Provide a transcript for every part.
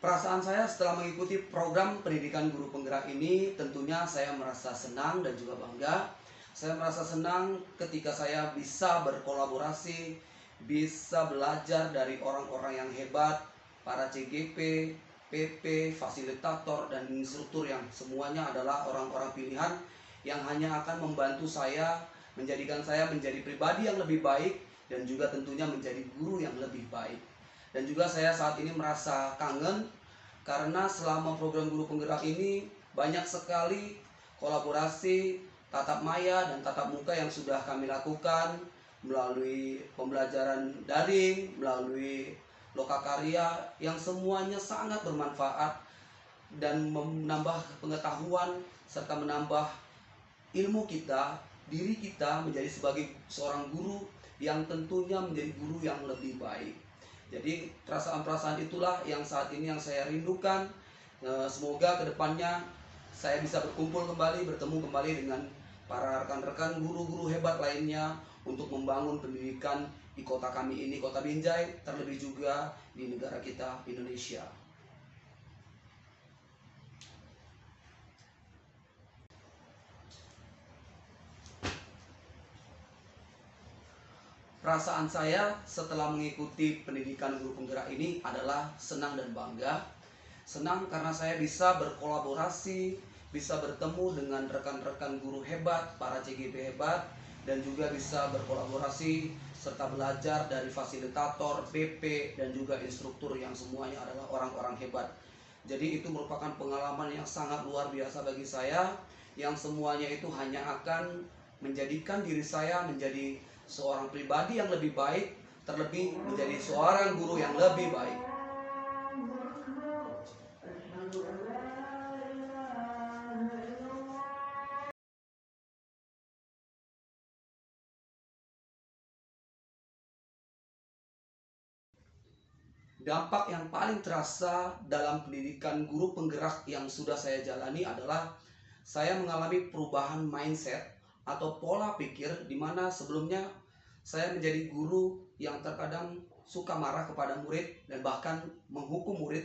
Perasaan saya setelah mengikuti program pendidikan guru penggerak ini, tentunya saya merasa senang dan juga bangga. Saya merasa senang ketika saya bisa berkolaborasi, bisa belajar dari orang-orang yang hebat, para CGP, PP, fasilitator, dan instruktur yang semuanya adalah orang-orang pilihan yang hanya akan membantu saya, menjadikan saya menjadi pribadi yang lebih baik, dan juga tentunya menjadi guru yang lebih baik. Dan juga saya saat ini merasa kangen karena selama program guru penggerak ini banyak sekali kolaborasi tatap maya dan tatap muka yang sudah kami lakukan melalui pembelajaran daring, melalui lokakarya yang semuanya sangat bermanfaat dan menambah pengetahuan serta menambah ilmu kita, diri kita menjadi sebagai seorang guru yang tentunya menjadi guru yang lebih baik. Jadi perasaan-perasaan itulah yang saat ini yang saya rindukan. Semoga kedepannya saya bisa berkumpul kembali, bertemu kembali dengan para rekan-rekan guru-guru hebat lainnya untuk membangun pendidikan di kota kami ini, Kota Binjai, terlebih juga di negara kita, Indonesia. Perasaan saya setelah mengikuti pendidikan guru penggerak ini adalah senang dan bangga. Senang karena saya bisa berkolaborasi, bisa bertemu dengan rekan-rekan guru hebat, para CGP hebat, dan juga bisa berkolaborasi serta belajar dari fasilitator, PP, dan juga instruktur yang semuanya adalah orang-orang hebat. Jadi itu merupakan pengalaman yang sangat luar biasa bagi saya, yang semuanya itu hanya akan menjadikan diri saya menjadi seorang pribadi yang lebih baik, terlebih menjadi seorang guru yang lebih baik. Dampak yang paling terasa dalam pendidikan guru penggerak yang sudah saya jalani adalah saya mengalami perubahan mindset atau pola pikir, di mana sebelumnya saya menjadi guru yang terkadang suka marah kepada murid dan bahkan menghukum murid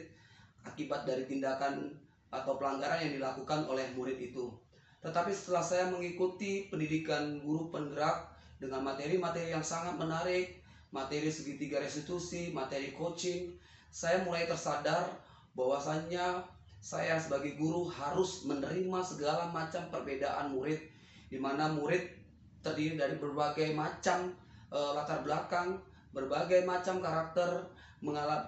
akibat dari tindakan atau pelanggaran yang dilakukan oleh murid itu. Tetapi setelah saya mengikuti pendidikan guru penggerak dengan materi-materi yang sangat menarik, materi segitiga restitusi, materi coaching, saya mulai tersadar bahwasannya saya sebagai guru harus menerima segala macam perbedaan murid, di mana murid terdiri dari berbagai macam latar belakang, berbagai macam karakter,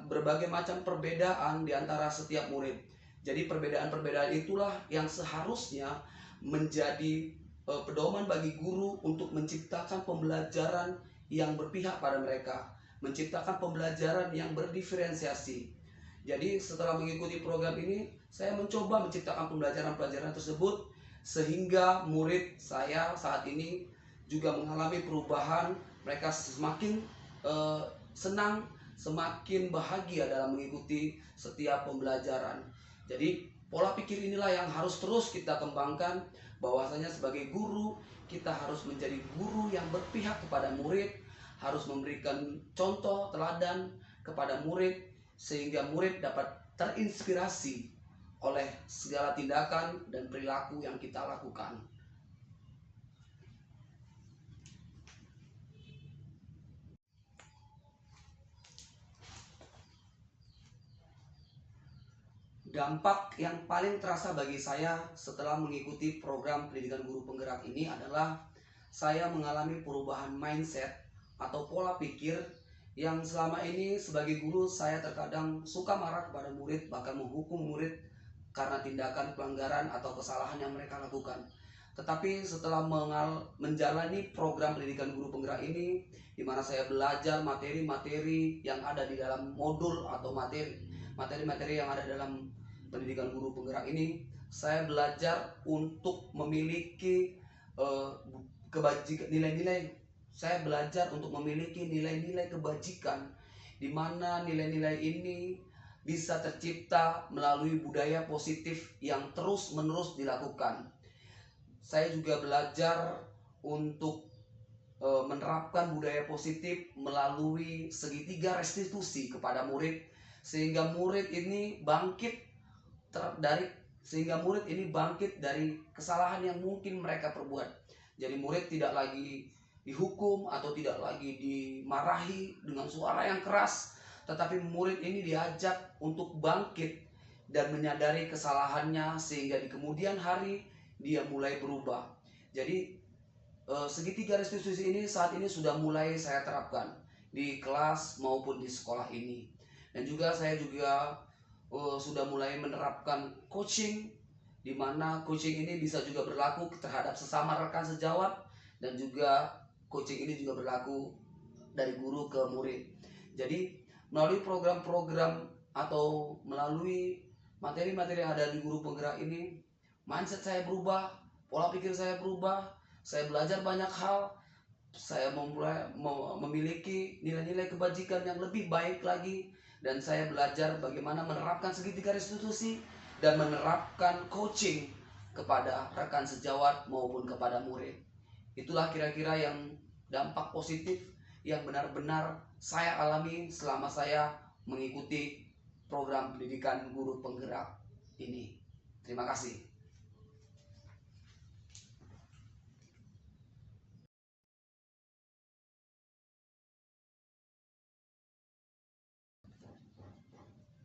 berbagai macam perbedaan di antara setiap murid. Jadi perbedaan-perbedaan itulah yang seharusnya menjadi pedoman bagi guru untuk menciptakan pembelajaran yang berpihak pada mereka, menciptakan pembelajaran yang berdiferensiasi. Jadi setelah mengikuti program ini, saya mencoba menciptakan pembelajaran-pembelajaran tersebut sehingga murid saya saat ini juga mengalami perubahan. Mereka semakin senang, semakin bahagia dalam mengikuti setiap pembelajaran. Jadi pola pikir inilah yang harus terus kita kembangkan, bahwasanya sebagai guru kita harus menjadi guru yang berpihak kepada murid, harus memberikan contoh teladan kepada murid sehingga murid dapat terinspirasi oleh segala tindakan dan perilaku yang kita lakukan. Dampak yang paling terasa bagi saya setelah mengikuti program pendidikan guru penggerak ini adalah saya mengalami perubahan mindset atau pola pikir yang selama ini sebagai guru saya terkadang suka marah kepada murid, bahkan menghukum murid karena tindakan pelanggaran atau kesalahan yang mereka lakukan. Tetapi setelah menjalani program pendidikan guru penggerak ini, di mana saya belajar materi-materi yang ada di dalam modul atau materi-materi yang ada dalam pendidikan guru penggerak ini, saya belajar untuk memiliki kebajikan, nilai-nilai. Saya belajar untuk memiliki nilai-nilai kebajikan, di mana nilai-nilai ini bisa tercipta melalui budaya positif yang terus-menerus dilakukan. Saya juga belajar untuk menerapkan budaya positif melalui segitiga restitusi kepada murid, sehingga murid ini bangkit dari kesalahan yang mungkin mereka perbuat. Jadi murid tidak lagi dihukum atau tidak lagi dimarahi dengan suara yang keras, tetapi murid ini diajak untuk bangkit dan menyadari kesalahannya, sehingga di kemudian hari dia mulai berubah. Jadi segitiga restitusi ini saat ini sudah mulai saya terapkan di kelas maupun di sekolah ini. Dan juga saya sudah mulai menerapkan coaching, di mana coaching ini bisa juga berlaku terhadap sesama rekan sejawat, dan juga coaching ini juga berlaku dari guru ke murid. Jadi melalui program-program atau melalui materi-materi yang ada di guru penggerak ini, mindset saya berubah, pola pikir saya berubah, saya belajar banyak hal, saya memiliki nilai-nilai kebajikan yang lebih baik lagi, dan saya belajar bagaimana menerapkan segitiga restitusi dan menerapkan coaching kepada rekan sejawat maupun kepada murid. Itulah kira-kira yang dampak positif yang benar-benar saya alami selama saya mengikuti program pendidikan guru penggerak ini. Terima kasih.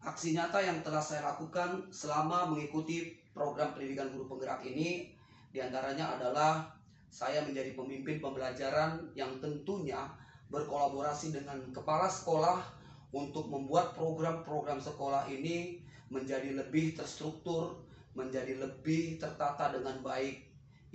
Aksi nyata yang telah saya lakukan selama mengikuti program pendidikan guru penggerak ini, diantaranya adalah saya menjadi pemimpin pembelajaran yang tentunya berkolaborasi dengan kepala sekolah untuk membuat program-program sekolah ini menjadi lebih terstruktur, menjadi lebih tertata dengan baik,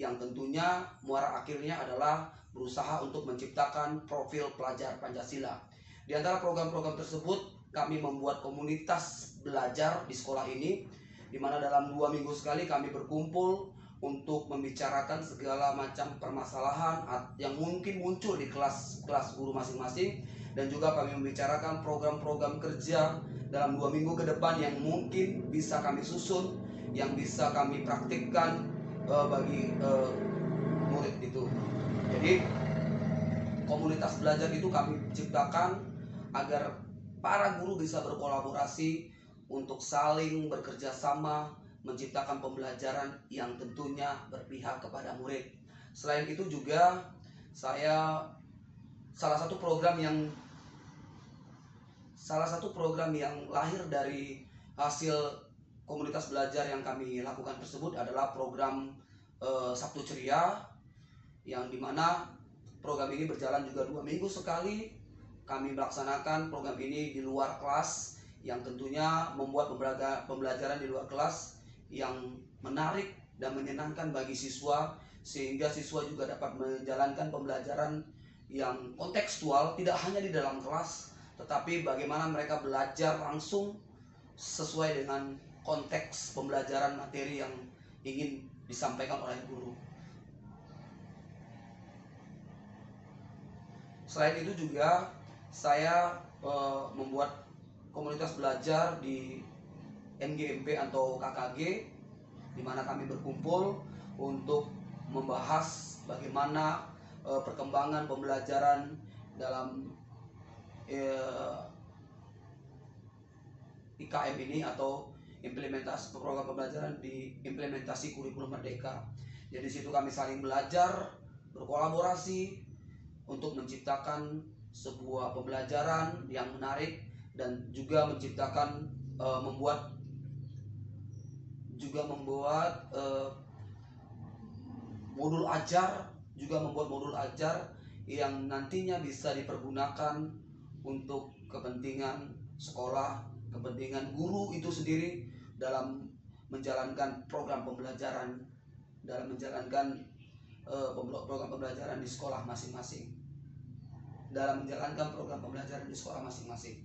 yang tentunya muara akhirnya adalah berusaha untuk menciptakan profil pelajar Pancasila. Di antara program-program tersebut, kami membuat komunitas belajar di sekolah ini, di mana dalam 2 minggu sekali kami berkumpul untuk membicarakan segala macam permasalahan yang mungkin muncul di kelas guru masing-masing, dan juga kami membicarakan program-program kerja dalam 2 minggu ke depan yang mungkin bisa kami susun, yang bisa kami praktikkan bagi murid itu. Jadi komunitas belajar itu kami ciptakan agar para guru bisa berkolaborasi untuk saling bekerja sama menciptakan pembelajaran yang tentunya berpihak kepada murid. Selain itu juga salah satu program yang lahir dari hasil komunitas belajar yang kami lakukan tersebut adalah program Sabtu Ceria, yang dimana program ini berjalan juga 2 minggu sekali. Kami melaksanakan program ini di luar kelas, yang tentunya membuat pembelajaran di luar kelas yang menarik dan menyenangkan bagi siswa, sehingga siswa juga dapat menjalankan pembelajaran yang kontekstual, tidak hanya di dalam kelas, tetapi bagaimana mereka belajar langsung sesuai dengan konteks pembelajaran materi yang ingin disampaikan oleh guru. Selain itu juga saya membuat komunitas belajar di NGMP atau KKG, di mana kami berkumpul untuk membahas bagaimana perkembangan pembelajaran dalam IKM ini, atau implementasi program pembelajaran di implementasi kurikulum merdeka. Jadi di situ kami saling belajar, berkolaborasi untuk menciptakan sebuah pembelajaran yang menarik, dan juga menciptakan membuat modul ajar yang nantinya bisa dipergunakan untuk kepentingan sekolah, kepentingan guru itu sendiri dalam menjalankan program pembelajaran, dalam menjalankan program pembelajaran di sekolah masing-masing, dalam menjalankan program pembelajaran di sekolah masing-masing.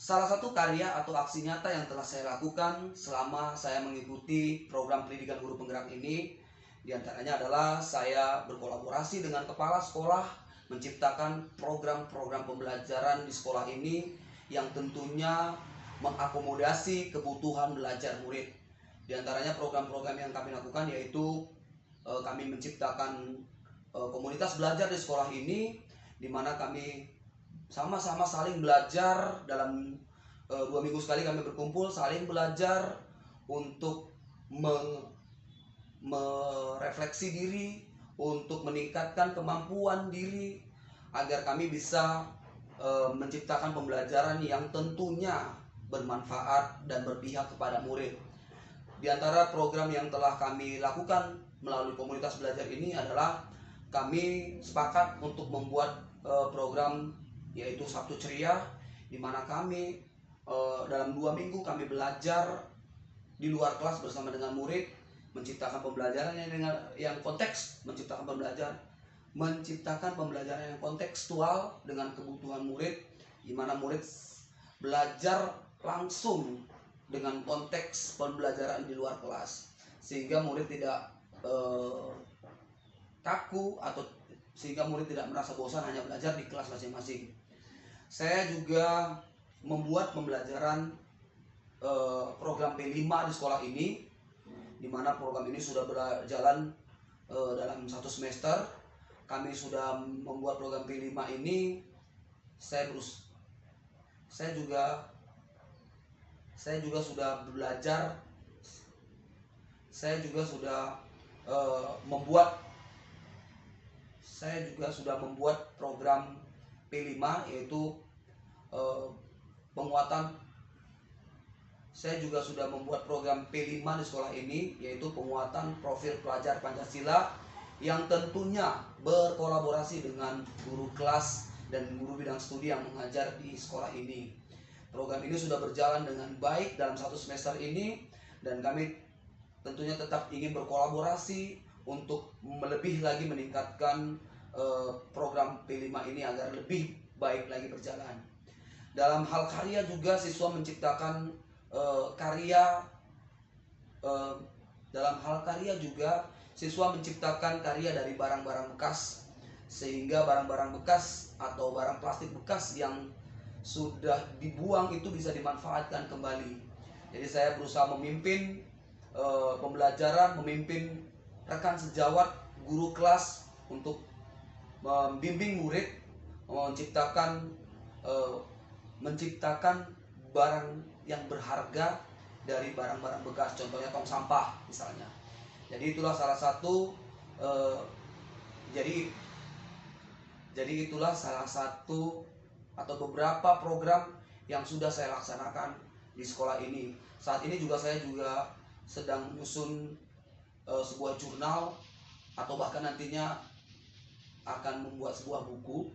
Salah satu karya atau aksi nyata yang telah saya lakukan selama saya mengikuti program pendidikan guru penggerak ini, diantaranya adalah saya berkolaborasi dengan kepala sekolah menciptakan program-program pembelajaran di sekolah ini yang tentunya mengakomodasi kebutuhan belajar murid. Di antaranya program-program yang kami lakukan yaitu kami menciptakan komunitas belajar di sekolah ini, di mana kami sama-sama saling belajar dalam 2 minggu sekali kami berkumpul, saling belajar untuk merefleksi diri, untuk meningkatkan kemampuan diri, agar kami bisa menciptakan pembelajaran yang tentunya bermanfaat dan berpihak kepada murid. Di antara program yang telah kami lakukan melalui komunitas belajar ini adalah kami sepakat untuk membuat program yaitu Sabtu Ceria, di mana kami dalam 2 minggu kami belajar di luar kelas bersama dengan murid, menciptakan pembelajaran yang konteks, menciptakan pembelajaran yang kontekstual dengan kebutuhan murid, di mana murid belajar langsung dengan konteks pembelajaran di luar kelas, sehingga murid tidak kaku atau sehingga murid tidak merasa bosan hanya belajar di kelas masing-masing. Saya juga membuat pembelajaran program P5 di sekolah ini, di mana program ini sudah berjalan dalam 1 semester. Kami sudah membuat program P5 ini. Saya juga sudah belajar. Saya juga sudah membuat program P5, yaitu penguatan. Saya juga sudah membuat program P5 di sekolah ini, yaitu penguatan profil pelajar Pancasila, yang tentunya berkolaborasi dengan guru kelas dan guru bidang studi yang mengajar di sekolah ini. Program ini sudah berjalan dengan baik dalam 1 semester ini, dan kami tentunya tetap ingin berkolaborasi untuk lebih lagi meningkatkan program P5 ini agar lebih baik lagi berjalan. Dalam hal karya juga siswa menciptakan karya dari barang-barang bekas, sehingga barang-barang bekas atau barang plastik bekas yang sudah dibuang itu bisa dimanfaatkan kembali. Jadi saya berusaha memimpin pembelajaran, memimpin rekan sejawat, guru kelas untuk membimbing murid menciptakan barang yang berharga dari barang-barang bekas, contohnya tong sampah misalnya. Jadi itulah salah satu atau beberapa program yang sudah saya laksanakan di sekolah ini. Saat ini saya sedang menyusun sebuah jurnal, atau bahkan nantinya akan membuat sebuah buku.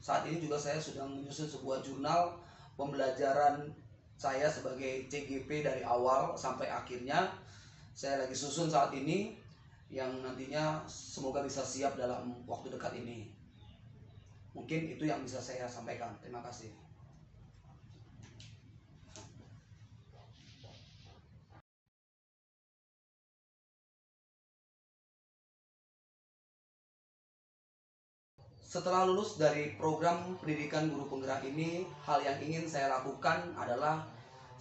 Saat ini juga saya sedang menyusun sebuah jurnal pembelajaran saya sebagai CGP dari awal sampai akhirnya. Saya lagi susun saat ini, yang nantinya semoga bisa siap dalam waktu dekat ini. Mungkin itu yang bisa saya sampaikan. Terima kasih. Setelah lulus dari program pendidikan guru penggerak ini, hal yang ingin saya lakukan adalah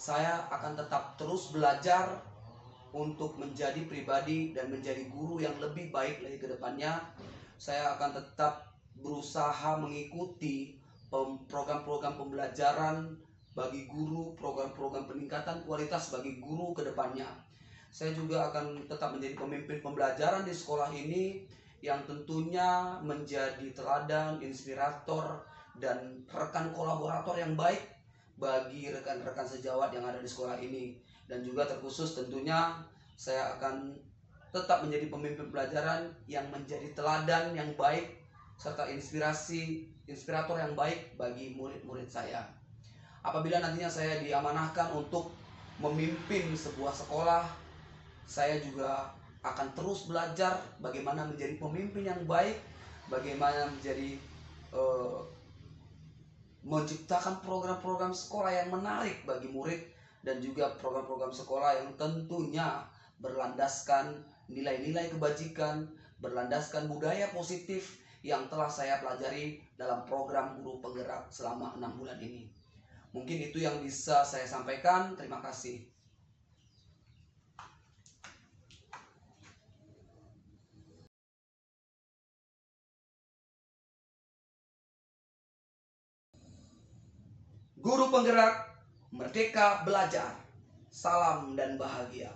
saya akan tetap terus belajar untuk menjadi pribadi dan menjadi guru yang lebih baik lagi ke depannya. Saya akan tetap berusaha mengikuti program-program pembelajaran bagi guru, program-program peningkatan kualitas bagi guru ke depannya. Saya juga akan tetap menjadi pemimpin pembelajaran di sekolah ini, yang tentunya menjadi teladan, inspirator, dan rekan kolaborator yang baik bagi rekan-rekan sejawat yang ada di sekolah ini. Dan juga terkhusus tentunya saya akan tetap menjadi pemimpin pelajaran yang menjadi teladan yang baik serta inspirator yang baik bagi murid-murid saya. Apabila nantinya saya diamanahkan untuk memimpin sebuah sekolah, saya juga akan terus belajar bagaimana menjadi pemimpin yang baik, bagaimana menciptakan program-program sekolah yang menarik bagi murid, dan juga program-program sekolah yang tentunya berlandaskan nilai-nilai kebajikan, berlandaskan budaya positif yang telah saya pelajari dalam program guru penggerak selama 6 bulan ini. Mungkin itu yang bisa saya sampaikan. Terima kasih. Guru penggerak, merdeka belajar. Salam dan bahagia.